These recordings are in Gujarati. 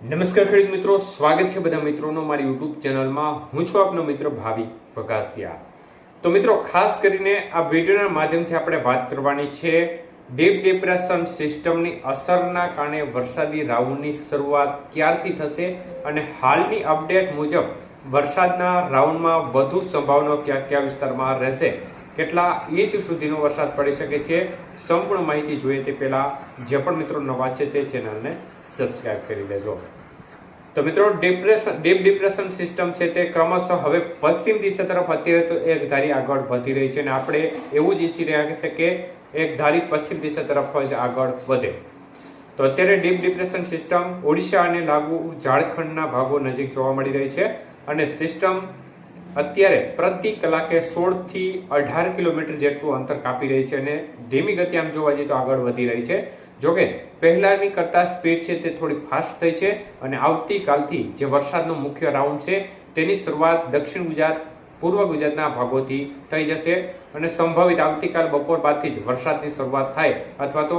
નમસ્કાર ખેડૂત મિત્રો, સ્વાગત છે બધા મિત્રોનો મારી યુટ્યુબ ચેનલમાં. હું છું આપનો મિત્ર ભાવિક વઘાસિયા. તો મિત્રો, ખાસ કરીને આ વિડીયોના માધ્યમથી આપણે વાત કરવાની છે ડીપ ડિપ્રેશન સિસ્ટમની અસરના કારણે વરસાદી રાઉન્ડની શરૂઆત ક્યારથી થશે અને હાલની અપડેટ મુજબ વરસાદના રાઉન્ડમાં વધુ સંભાવના કયા વિસ્તારમાં રહેશે, કેટલા ઇંચ સુધીનો વરસાદ પડી શકે છે. સંપૂર્ણ માહિતી જોઈએ તે પહેલા જે પણ મિત્રો નવા છે તે ચેનલને સબસ્ક્રાઇબ કરી લેજો. તો મિત્રો, ડીપ ડિપ્રેશન સિસ્ટમ છે તે ક્રમશઃ હવે પશ્ચિમ દિશા તરફ અત્યારે તો એક ધારી આગળ વધી રહી છે અને આપણે એવું જ ઈચ્છી રહ્યા છે કે એક ધારી પશ્ચિમ દિશા તરફ જ આગળ વધે. તો અત્યારે ડીપ ડિપ્રેશન સિસ્ટમ ઓડિશા અને લાગુ ઝારખંડના ભાગો નજીક જોવા મળી રહી છે અને સિસ્ટમ અત્યારે પ્રતિ કલાકે 16 થી 18 કિલોમીટર જેટલું અંતર કાપી રહી છે અને ધીમી ગતિ આમ જોવા જઈએ તો આગળ વધી રહી છે. જોકે પહેલાની કરતા સ્પીડ છે તે થોડી ફાસ્ટ થઈ છે અને આવતીકાલથી જે વરસાદનો મુખ્ય રાઉન્ડ છે તેની શરૂઆત દક્ષિણ ગુજરાત, પૂર્વ ગુજરાતના ભાગોથી થઈ જશે અને સંભવિત આવતીકાલ બપોર બાદથી જ વરસાદની શરૂઆત થાય અથવા તો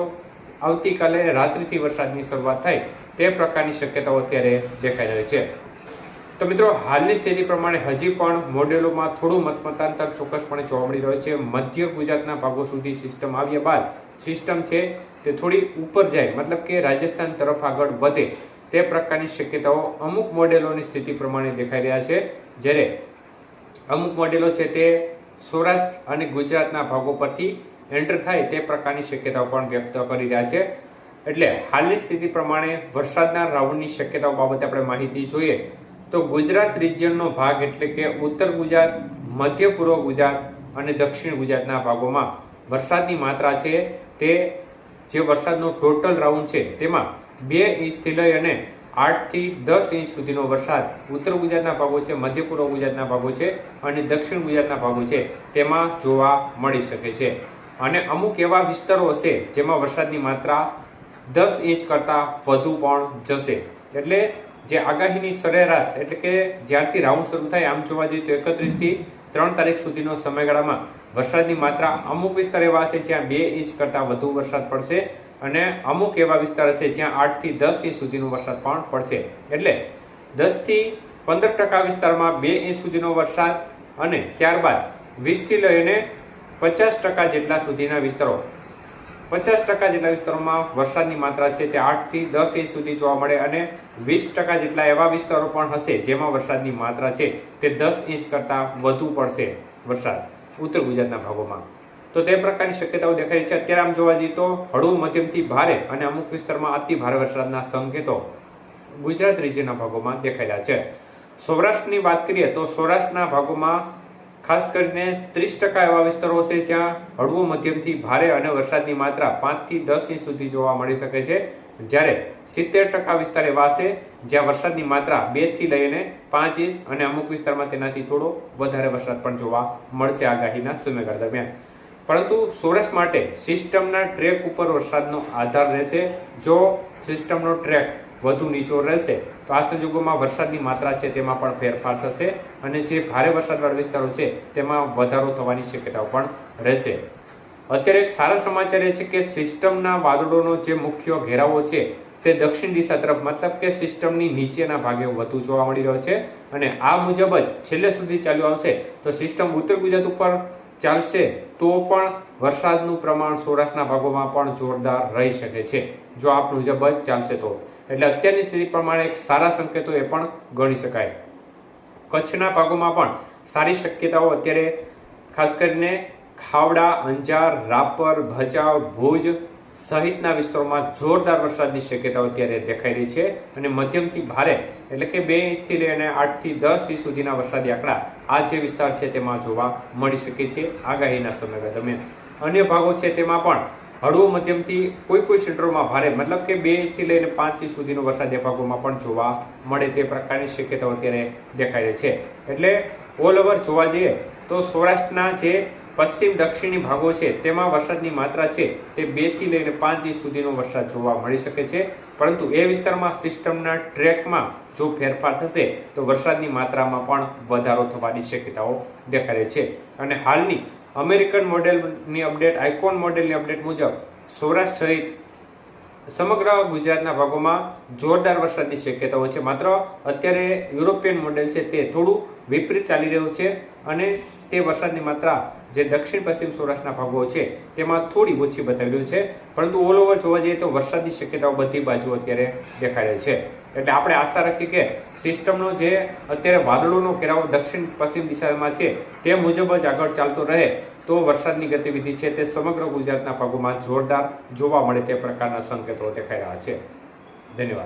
આવતીકાલે રાત્રિથી વરસાદની શરૂઆત થાય તે પ્રકારની શક્યતાઓ અત્યારે દેખાઈ રહી છે. તો મિત્રો, હાલની સ્થિતિ પ્રમાણે હજી પણ મોડેલોમાં થોડું મતમતાંતર ચોક્કસપણે જોવા મળી રહ્યો છે. મધ્ય ગુજરાતના ભાગો સુધી સિસ્ટમ આવ્યા બાદ સિસ્ટમ છે તે થોડી ઉપર જાય, મતલબ કે રાજસ્થાન તરફ આગળ વધે તે પ્રકારની શક્યતાઓ અમુક મોડેલોની સ્થિતિ પ્રમાણે દેખાઈ રહ્યા છે. જ્યારે અમુક મોડેલો છે તે સૌરાષ્ટ્ર અને ગુજરાતના ભાગો પરથી એન્ટર થાય તે પ્રકારની શક્યતાઓ પણ વ્યક્ત કરી રહ્યા છે. એટલે હાલની સ્થિતિ પ્રમાણે વરસાદના રાઉન્ડની શક્યતાઓ બાબતે આપણે માહિતી જોઈએ તો ગુજરાત રિજિયનનો ભાગ એટલે કે ઉત્તર ગુજરાત, મધ્ય પૂર્વ ગુજરાત અને દક્ષિણ ગુજરાતના ભાગોમાં વરસાદની માત્રા છે તે જે વરસાદનો ટોટલ રાઉન્ડ છે તેમાં 2 ઇંચથી લઈ અને 8 થી 10 ઇંચ સુધીનો વરસાદ ઉત્તર ગુજરાતના ભાગો છે, મધ્ય પૂર્વ ગુજરાતના ભાગો છે અને દક્ષિણ ગુજરાતના ભાગો છે તેમાં જોવા મળી શકે છે. અને અમુક એવા વિસ્તારો હશે જેમાં વરસાદની માત્રા 10 ઇંચ કરતાં વધુ પણ જશે. એટલે જે આગાહીની સરેરાશ એટલે કે જ્યારથી રાઉન્ડ શરૂ થાય આમ જોવા જઈએ તો 31 થી 3 તારીખ સુધીનો સમયગાળામાં વરસાદની માત્રા અમુક વિસ્તાર એવા હશે જ્યાં 2 ઇંચ કરતાં વધુ વરસાદ પડશે અને અમુક એવા વિસ્તાર હશે જ્યાં 8 થી 10 ઇંચ સુધીનો વરસાદ પણ પડશે. એટલે 10 થી 15% વિસ્તારમાં 2 ઇંચ સુધીનો વરસાદ અને ત્યારબાદ 20 થી લઈને 50% જેટલા સુધીના વિસ્તારો 50% જેટલા વિસ્તારોમાં વરસાદની માત્રા છે તે 8 થી 10 ઇંચ સુધી જોવા મળે અને 20% જેટલા એવા વિસ્તારો પણ હશે જેમાં વરસાદની માત્રા છે તે 10 ઇંચ કરતાં વધુ પડશે વરસાદ ઉત્તર ગુજરાતના ભાગોમાં. તો તે પ્રકારની શક્યતાઓ દેખાય છે. અત્યારે આમ જોવા જઈએ તો હળવું મધ્યમથી ભારે અને અમુક વિસ્તારમાં અતિ ભારે વરસાદના સંકેતો ગુજરાત રિજિયનના ભાગોમાં દેખાઈ રહ્યા છે. સૌરાષ્ટ્રની વાત કરીએ તો સૌરાષ્ટ્રના ભાગોમાં ખાસ કરીને 30% એવા વિસ્તારો છે જ્યાં હળવું મધ્યમથી ભારે અને વરસાદની માત્રા 5 થી 10 ઇંચ સુધી જોવા મળી શકે છે. જ્યારે 70% વિસ્તાર એવા છે જ્યાં વરસાદની માત્રા 2 થી લઈને 5 ઇંચ અને અમુક વિસ્તારમાં તેનાથી થોડો વધારે વરસાદ પણ જોવા મળશે આગાહીના સમયગાળા દરમિયાન. પરંતુ સૌરાષ્ટ્ર માટે સિસ્ટમના ટ્રેક ઉપર વરસાદનો આધાર રહેશે. જો સિસ્ટમનો ટ્રેક વધુ નીચો રહેશે તો આ સંજોગોમાં વરસાદની માત્રા છે તેમાં પણ ફેરફાર થશે અને જે ભારે વરસાદવાળા વિસ્તારો છે તેમાં વધારો થવાની શક્યતાઓ પણ રહેશે. અત્યારે એક સારા સમાચાર એ છે કે સિસ્ટમના વાદળોનો જે મુખ્ય ઘેરાવો છે તે દક્ષિણ દિશા તરફ, મતલબ કે સિસ્ટમની નીચેના ભાગે વધુ જોવા મળી રહ્યો છે અને આ મુજબ જ છેલ્લે સુધી ચાલ્યું આવશે તો સિસ્ટમ ઉત્તર ગુજરાત ઉપર ચાલશે તો પણ વરસાદનું પ્રમાણ સૌરાષ્ટ્રના ભાગોમાં પણ જોરદાર રહી શકે છે જો આ મુજબ જ ચાલશે તો. એટલે અત્યારની સ્થિતિ પ્રમાણે એક સારા સંકેતો એ પણ ગણી શકાય. કચ્છના ભાગોમાં પણ સારી શક્યતાઓ અત્યારે ખાસ કરીને ખાવડા, અંજાર, રાપર, ભચાઉ, ભુજ સહિતના વિસ્તારોમાં જોરદાર વરસાદની શક્યતાઓ અત્યારે દેખાઈ રહી છે અને મધ્યમથી ભારે એટલે કે 2 ઇંચથી લઈને 8 થી 10 ઇંચ સુધીના વરસાદી આંકડા આ જે વિસ્તાર છે તેમાં જોવા મળી શકે છે આગાહીના સમયગાળા દરમિયાન. અન્ય ભાગો છે તેમાં પણ હળવો મધ્યમથી કોઈ ક્ષેત્રોમાં ભારે, મતલબ કે 2 ઇંચથી લઈને 5 ઇંચ સુધીનો વરસાદ એ ભાગોમાં પણ જોવા મળે તે પ્રકારની શક્યતાઓ અત્યારે દેખાઈ રહી છે. એટલે ઓલ ઓવર જોવા જઈએ તો સૌરાષ્ટ્રના જે પશ્ચિમ દક્ષિણી ભાગો છે તેમાં વરસાદની માત્રા છે તે 2 થી લઈને 5 ઇંચ સુધીનો વરસાદ જોવા મળી શકે છે. પરંતુ એ વિસ્તારમાં સિસ્ટમના ટ્રેકમાં જો ફેરફાર થશે તો વરસાદની માત્રામાં પણ વધારો થવાની શક્યતાઓ દેખાઈ રહી છે. અને હાલની અમેરિકન મોડેલની અપડેટ, આઇકોન મોડેલની અપડેટ મુજબ સૌરાષ્ટ્ર સહિત સમગ્ર ગુજરાતના ભાગોમાં જોરદાર વરસાદની શક્યતાઓ છે. માત્ર અત્યારે યુરોપિયન મોડેલ છે તે થોડું વિપરીત ચાલી રહ્યું છે અને તે વરસાદની માત્રા જે દક્ષિણ પશ્ચિમ સૌરાષ્ટ્રના ભાગો છે તેમાં થોડી ઓછી બતાવી રહ્યું છે, પરંતુ ઓલ ઓવર જોવા જઈએ તો વરસાદની શક્યતાઓ બધી બાજુ અત્યારે દેખાઈ રહી છે. એટલે આપણે આશા રાખીએ કે સિસ્ટમનો જે અત્યારે વાદળોનો ઘેરાવો દક્ષિણ પશ્ચિમ દિશામાં છે તે મુજબ જ આગળ ચાલતો રહે તો વરસાદની ગતિવિધિ છે તે સમગ્ર ગુજરાતના ભાગોમાં જોરદાર જોવા મળે તે પ્રકારના સંકેતો દેખાઈ રહ્યા છે. ધન્યવાદ.